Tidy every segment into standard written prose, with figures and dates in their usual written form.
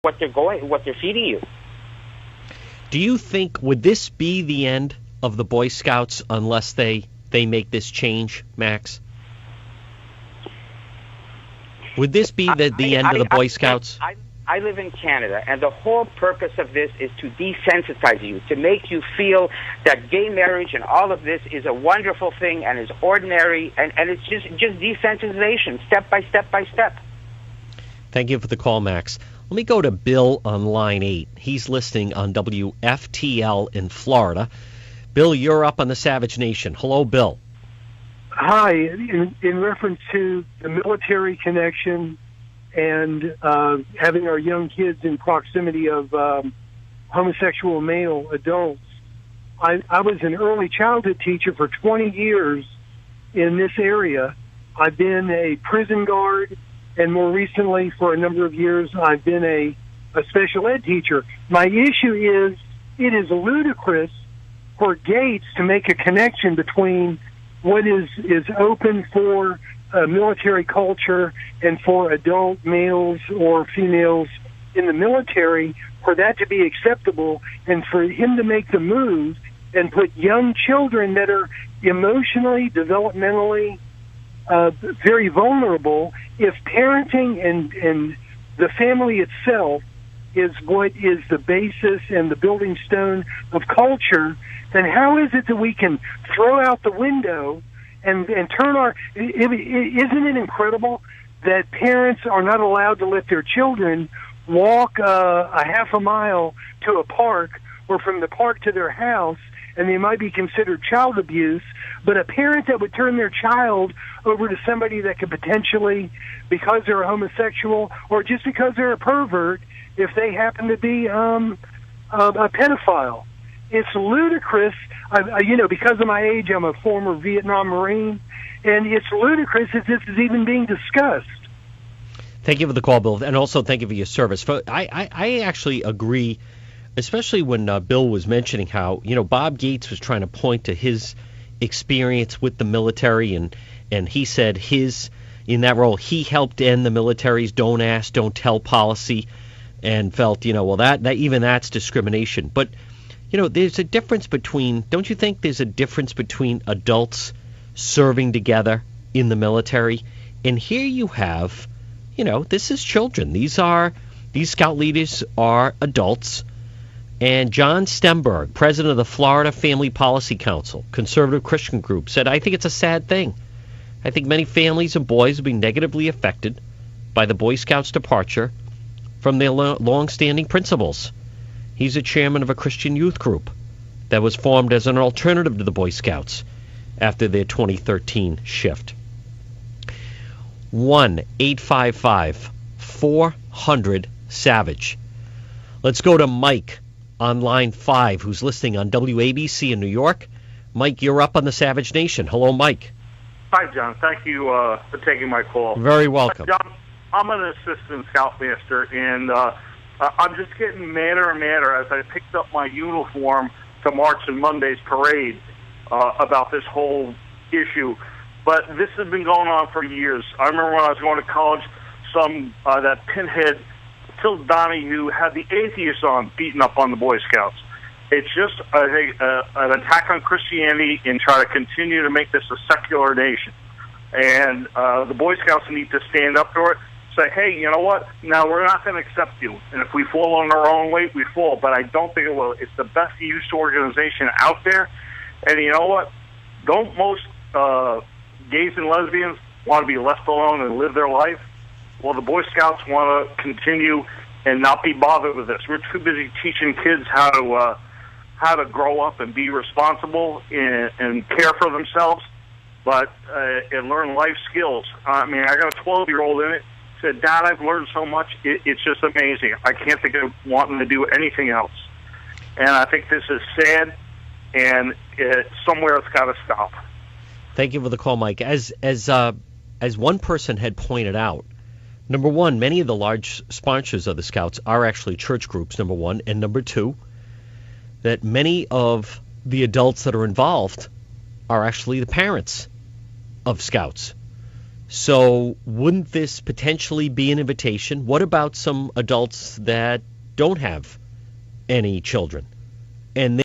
what they're feeding you. Do you think, would this be the end of the Boy Scouts unless they make this change, Max? Would this be the end of the Boy Scouts? I live in Canada, and the whole purpose of this is to desensitize you, to make you feel that gay marriage and all of this is a wonderful thing and is ordinary, and it's just desensitization, step by step by step. Thank you for the call, Max. Let me go to Bill on line 8. He's listening on WFTL in Florida. Bill, you're up on the Savage Nation. Hello, Bill. Hi. In reference to the military connection and having our young kids in proximity of homosexual male adults, I was an early childhood teacher for 20 years in this area. I've been a prison guard, and more recently, for a number of years, I've been a special ed teacher. My issue is, it is ludicrous for Gates to make a connection between what is open for military culture and for adult males or females in the military, for that to be acceptable, and for him to make the move and put young children that are emotionally, developmentally very vulnerable. If parenting and the family itself is what is the basis and the building stone of culture, then how is it that we can throw out the window and turn our... Isn't it incredible that parents are not allowed to let their children walk a half a mile to a park, or from the park to their house, and they might be considered child abuse, but a parent that would turn their child over to somebody that could potentially, because they're a homosexual or just because they're a pervert, if they happen to be a pedophile. It's ludicrous. Because of my age, I'm a former Vietnam Marine, and it's ludicrous that this is even being discussed. Thank you for the call, Bill, and also thank you for your service. I actually agree, especially when Bill was mentioning how, Bob Gates was trying to point to his experience with the military, and he said in that role, he helped end the military's don't ask, don't tell policy, and felt, that's discrimination. But, there's a difference between, don't you think there's a difference between adults serving together in the military? And here you have, this is children. These scout leaders are adults. And John Stemberg, president of the Florida Family Policy Council, conservative Christian group, said, I think it's a sad thing. I think many families and boys will be negatively affected by the Boy Scouts' departure from their long-standing principles. He's a chairman of a Christian youth group that was formed as an alternative to the Boy Scouts after their 2013 shift. 1-855-400-SAVAGE. Let's go to Mike on line 5, who's listening on WABC in New York. Mike, you're up on the Savage Nation. Hello, Mike. Hi, John. Thank you for taking my call. Very welcome. John, I'm an assistant scoutmaster, and I'm just getting madder and madder as I picked up my uniform to march in Monday's parade about this whole issue. But this has been going on for years. I remember when I was going to college, that pinhead Phil Donahue had the atheists on beating up on the Boy Scouts. It's just an attack on Christianity and try to continue to make this a secular nation. And the Boy Scouts need to stand up to it, say, hey, you know what? Now, we're not going to accept you. And if we fall on our own weight, we fall. But I don't think it will. It's the best youth organization out there. And you know what? Don't most gays and lesbians want to be left alone and live their life? Well, the Boy Scouts want to continue and not be bothered with this. We're too busy teaching kids how to grow up and be responsible and care for themselves, and learn life skills. I mean, I got a 12-year-old in it. Said, Dad, I've learned so much. It's just amazing. I can't think of wanting to do anything else. And I think this is sad, and somewhere it's got to stop. Thank you for the call, Mike. As one person had pointed out, number one, many of the large sponsors of the Scouts are actually church groups, number one. And number two, that many of the adults that are involved are actually the parents of Scouts. So wouldn't this potentially be an invitation? What about some adults that don't have any children and they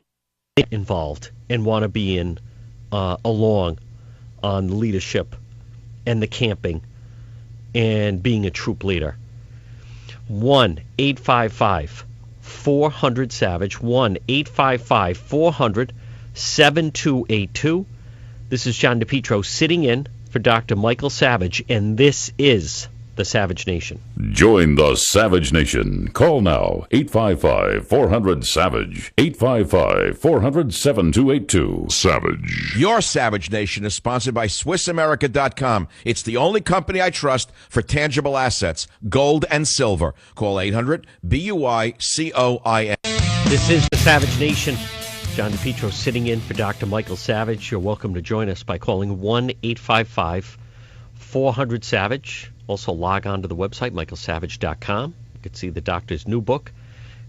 get involved and want to be in along on leadership and the camping and being a troop leader? 1-855-400-SAVAGE, 1-855-400-7282. This is John DePietro sitting in for Dr. Michael Savage, and this is the Savage Nation. Join the Savage Nation. Call now, 855-400-SAVAGE, 855-400-7282. Savage. Your Savage Nation is sponsored by SwissAmerica.com. It's the only company I trust for tangible assets, gold and silver. Call 800-BUI-COIN. This is the Savage Nation. John DePietro sitting in for Dr. Michael Savage. You're welcome to join us by calling 1-855-400-SAVAGE. Also log on to the website, michaelsavage.com. You can see the doctor's new book,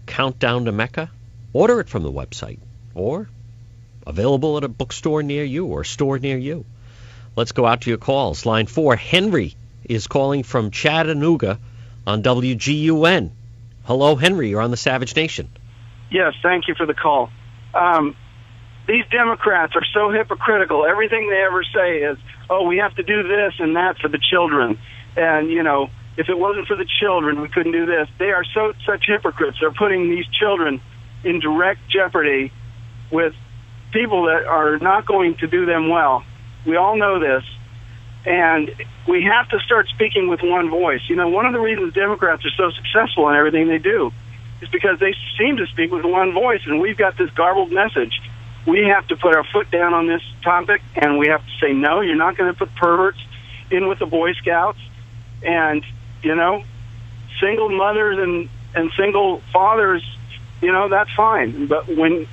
Countdown to Mecca. Order it from the website or available at a bookstore near you or a store near you. Let's go out to your calls. Line 4, Henry is calling from Chattanooga on WGUN. Hello, Henry. You're on the Savage Nation. Yes, thank you for the call. These Democrats are so hypocritical. Everything they ever say is, oh, we have to do this and that for the children. And, you know, if it wasn't for the children, we couldn't do this. They are such hypocrites. They're putting these children in direct jeopardy with people that are not going to do them well. We all know this. And we have to start speaking with one voice. You know, one of the reasons Democrats are so successful in everything they do is because they seem to speak with one voice, and we've got this garbled message. We have to put our foot down on this topic, and we have to say, no, you're not going to put perverts in with the Boy Scouts. And, you know, single mothers and single fathers, you know, that's fine. But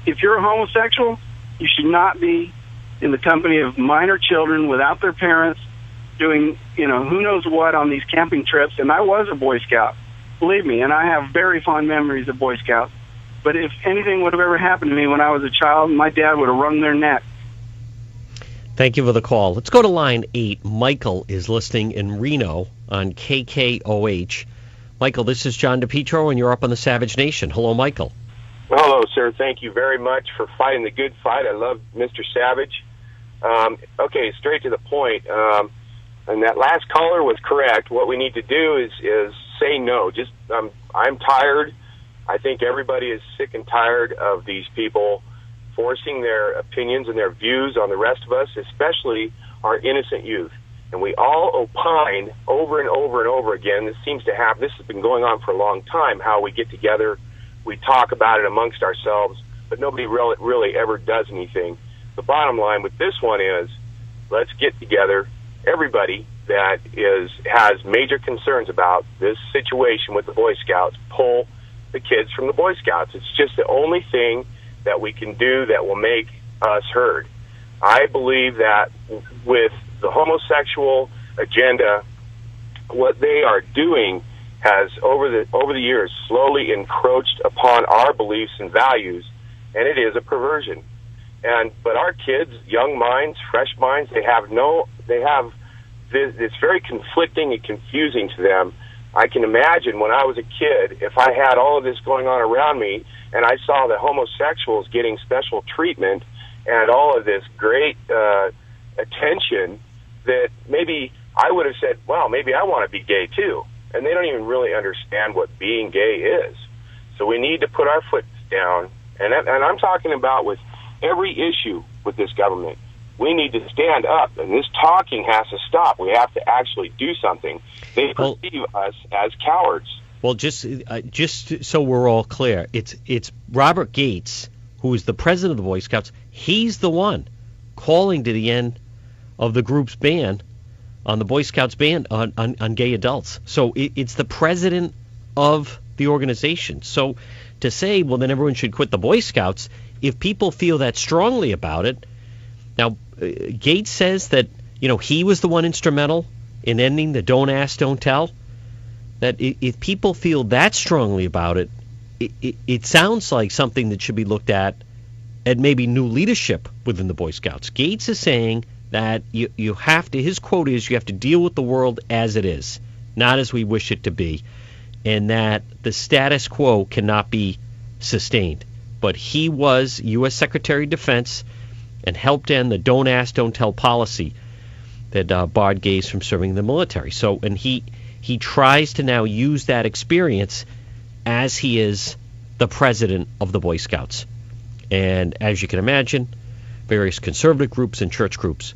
if you're a homosexual, you should not be in the company of minor children without their parents doing, you know, who knows what on these camping trips. And I was a Boy Scout. Believe me, and I have very fond memories of Boy Scouts. But if anything would have ever happened to me when I was a child, my dad would have wrung their neck. Thank you for the call. Let's go to line 8. Michael is listening in Reno on KKOH. Michael, this is John DePietro, and you're up on the Savage Nation. Hello, Michael. Hello, sir. Thank you very much for fighting the good fight. I love Mr. Savage. Okay, straight to the point. And that last caller was correct. What we need to do is say no. Just I'm tired. I think everybody is sick and tired of these people forcing their opinions and their views on the rest of us, especially our innocent youth. And we all opine over and over and over again. This has been going on for a long time, how we get together, we talk about it amongst ourselves, but nobody really ever does anything. The bottom line with this one is, let's get together, everybody that has major concerns about this situation with the Boy Scouts, pull the kids from the Boy Scouts. It's just the only thing that we can do that will make us heard. I believe that with the homosexual agenda, what they are doing has over the years slowly encroached upon our beliefs and values, and it is a perversion. But our kids, young minds, fresh minds, it's very conflicting and confusing to them. I can imagine when I was a kid, if I had all of this going on around me and I saw the homosexuals getting special treatment and all of this great attention, that maybe I would have said, well, maybe I want to be gay too. And they don't even really understand what being gay is. So we need to put our foot down. And I'm talking about with every issue with this government. We need to stand up, and this talking has to stop. We have to actually do something. They perceive us as cowards. Well, just so we're all clear, it's Robert Gates, who is the president of the Boy Scouts. He's the one calling to the end of the group's ban on the Boy Scouts ban on gay adults. So it's the president of the organization. So to say, well, then everyone should quit the Boy Scouts, if people feel that strongly about it. Now, Gates says that, you know, he was the one instrumental in ending the don't ask, don't tell. That if people feel that strongly about it, it sounds like something that should be looked at maybe new leadership within the Boy Scouts. Gates is saying that you have to, his quote is, you have to deal with the world as it is, not as we wish it to be, and that the status quo cannot be sustained. But he was U.S. Secretary of Defense and helped end the don't ask, don't tell policy that barred gays from serving in the military. So, and he tries to now use that experience as he is the president of the Boy Scouts. And as you can imagine, various conservative groups and church groups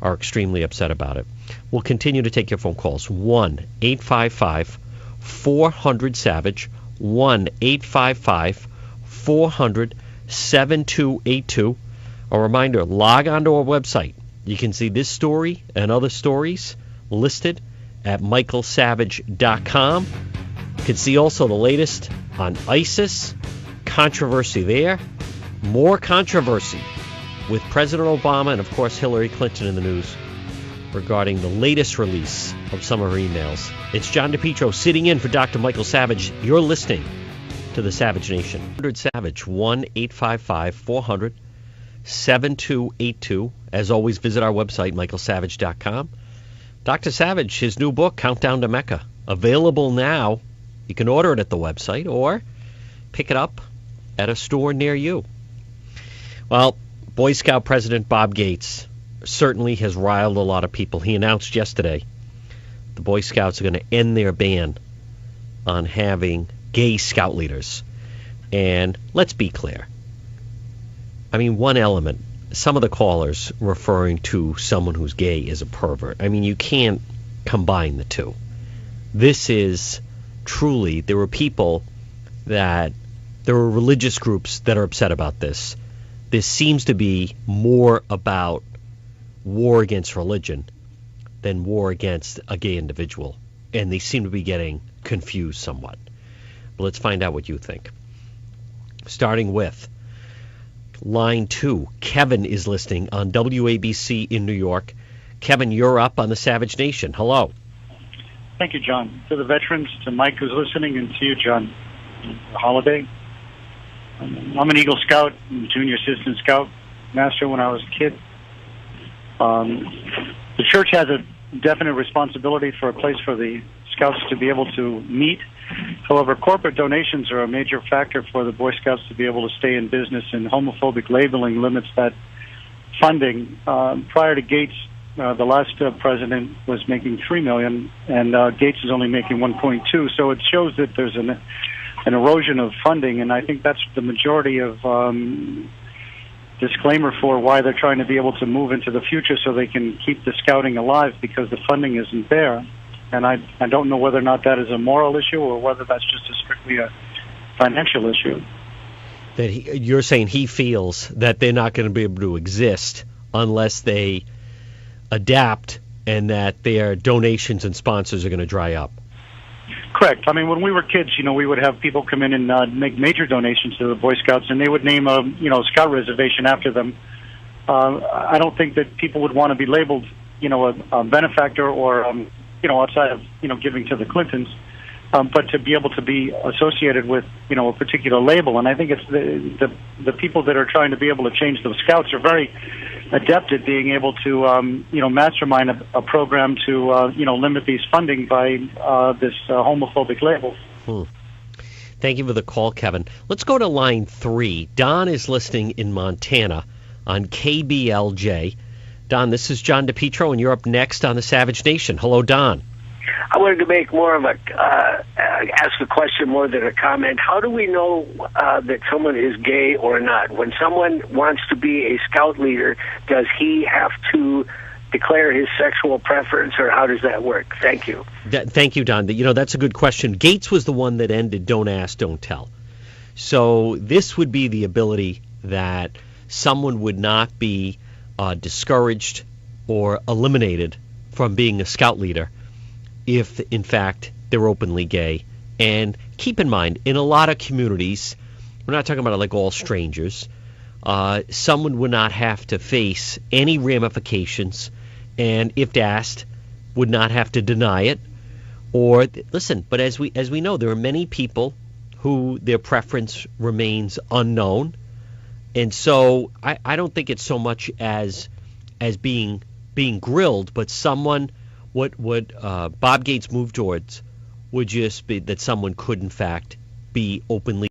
are extremely upset about it. We'll continue to take your phone calls. 1-855-400-SAVAGE, 1-855-400-7282. A reminder, log on to our website. You can see this story and other stories listed at michaelsavage.com. You can see also the latest on ISIS, controversy there, more controversy with President Obama and, of course, Hillary Clinton in the news regarding the latest release of some of her emails. It's John DePietro sitting in for Dr. Michael Savage. You're listening to the Savage Nation. 100 Savage, 1-855-400-7282. As always, visit our website, michaelsavage.com. Dr. Savage, his new book, Countdown to Mecca, available now. You can order it at the website or pick it up at a store near you. Well, Boy Scout President Bob Gates certainly has riled a lot of people. He announced yesterday the Boy Scouts are going to end their ban on having gay scout leaders. And let's be clear. I mean, one element, some of the callers referring to someone who's gay is a pervert. I mean, you can't combine the two. This is truly, there were religious groups that are upset about this. This seems to be more about war against religion than war against a gay individual. And they seem to be getting confused somewhat. But let's find out what you think. Starting with line 2, Kevin is listening on WABC in New York. Kevin, you're up on the Savage Nation. Hello. Thank you, John. To the veterans, to Mike who's listening, and to you, John. Holiday. I'm an Eagle Scout, junior assistant scout master when I was a kid. The church has a definite responsibility for a place for the Scouts to be able to meet. However, corporate donations are a major factor for the Boy Scouts to be able to stay in business, and homophobic labeling limits that funding. Prior to Gates, the last president was making $3 million, and Gates is only making 1.2. So it shows that there's an erosion of funding, and I think that's the majority of disclaimer for why they're trying to be able to move into the future so they can keep the scouting alive, because the funding isn't there. And I don't know whether or not that is a moral issue or whether that's just strictly a financial issue. That you're saying he feels that they're not going to be able to exist unless they adapt, and that their donations and sponsors are going to dry up. Correct. I mean, when we were kids, we would have people come in and make major donations to the Boy Scouts, and they would name a scout reservation after them. I don't think that people would want to be labeled, a benefactor or, outside of, giving to the Clintons, but to be able to be associated with, a particular label. And I think it's the people that are trying to be able to change the Scouts are very adept at being able to, mastermind a program to, limit these funding by this homophobic label. Thank you for the call, Kevin. Let's go to line 3. Don is listening in Montana on KBLJ. Don, this is John DePietro, and you're up next on the Savage Nation. Hello, Don. I wanted to make more of ask a question more than a comment. How do we know that someone is gay or not? When someone wants to be a scout leader, does he have to declare his sexual preference, or how does that work? Thank you. Thank you, Don. That's a good question. Gates was the one that ended Don't Ask, Don't Tell. So this would be the ability that someone would not be discouraged or eliminated from being a scout leader if, in fact, they're openly gay. And keep in mind, in a lot of communities, we're not talking about like all strangers, someone would not have to face any ramifications, and if asked, would not have to deny it. Or listen, but as we know, there are many people who their preference remains unknown. And so I don't think it's so much as being being grilled, but someone, what Bob Gates moved towards would just be that someone could, in fact, be openly